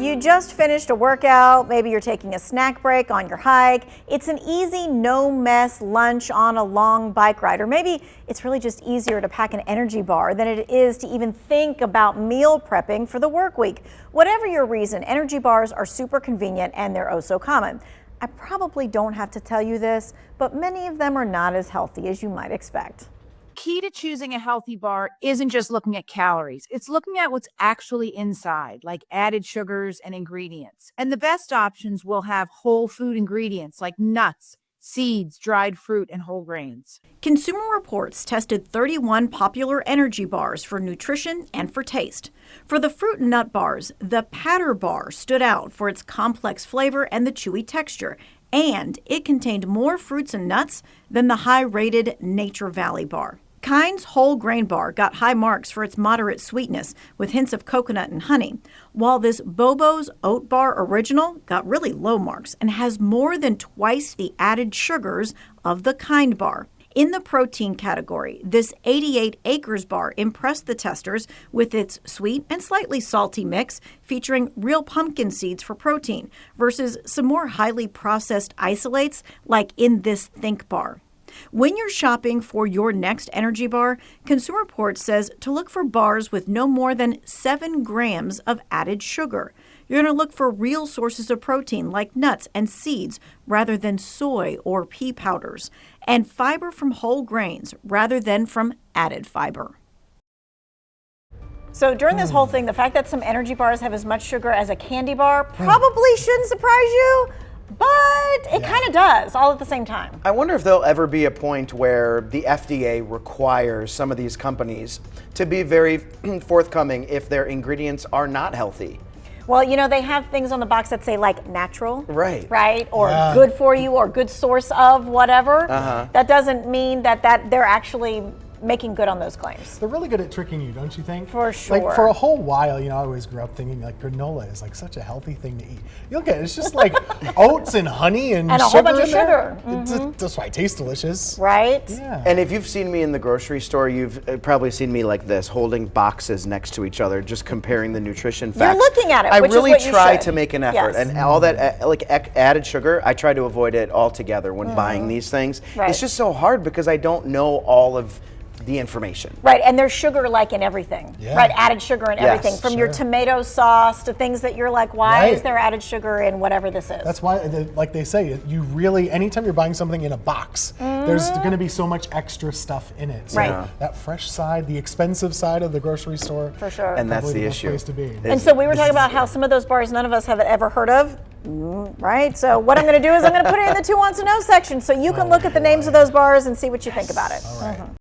You just finished a workout, maybe you're taking a snack break on your hike. It's an easy, no-mess lunch on a long bike ride, or maybe it's really just easier to pack an energy bar than it is to even think about meal prepping for the work week. Whatever your reason, energy bars are super convenient and they're oh so common. I probably don't have to tell you this, but many of them are not as healthy as you might expect. Key to choosing a healthy bar isn't just looking at calories. It's looking at what's actually inside, like added sugars and ingredients. And the best options will have whole food ingredients like nuts, seeds, dried fruit, and whole grains. Consumer Reports tested 31 popular energy bars for nutrition and for taste. For the fruit and nut bars, the Patter bar stood out for its complex flavor and the chewy texture, and it contained more fruits and nuts than the high-rated Nature Valley bar. Kind's whole grain bar got high marks for its moderate sweetness with hints of coconut and honey, while this Bobo's Oat Bar Original got really low marks and has more than twice the added sugars of the Kind bar. In the protein category, this 88 Acres bar impressed the testers with its sweet and slightly salty mix featuring real pumpkin seeds for protein versus some more highly processed isolates like in this Think bar. When you're shopping for your next energy bar, Consumer Reports says to look for bars with no more than 7 grams of added sugar. You're going to look for real sources of protein like nuts and seeds rather than soy or pea powders, and fiber from whole grains rather than from added fiber. So during this whole thing, the fact that some energy bars have as much sugar as a candy bar probably shouldn't surprise you. But it kind of does, all at the same time. I wonder if there'll ever be a point where the FDA requires some of these companies to be very forthcoming if their ingredients are not healthy. Well, you know, they have things on the box that say like natural, right? Or good for you, or good source of whatever. That doesn't mean that they're actually making good on those claims. They're really good at tricking you, don't you think? For sure. Like for a whole while, you know, I always grew up thinking like granola is like such a healthy thing to eat. You look at it, it's just like oats and honey and a sugar whole bunch of in there. sugar. That's why it tastes delicious. Right? Yeah. And if you've seen me in the grocery store, you've probably seen me like this, holding boxes next to each other, just comparing the nutrition facts. You're looking at it, I which really is what you try should. to make an effort, Yes. and all that like added sugar, I try to avoid it altogether when buying these things. Right. It's just so hard because I don't know all of the information. Right, and there's sugar like in everything, right? Added sugar in everything, from your tomato sauce to things that you're like, why is there added sugar in whatever this is? That's why, like they say, you really, anytime you're buying something in a box, there's going to be so much extra stuff in it. So that fresh side, the expensive side of the grocery store, for sure, and that's the best issue. Place to be. And so we were talking about how some of those bars none of us have ever heard of. Right? So what I'm going to do is I'm going to put it in the Who Wants to Know section so you can look at the names of those bars and see what you think about it. All right.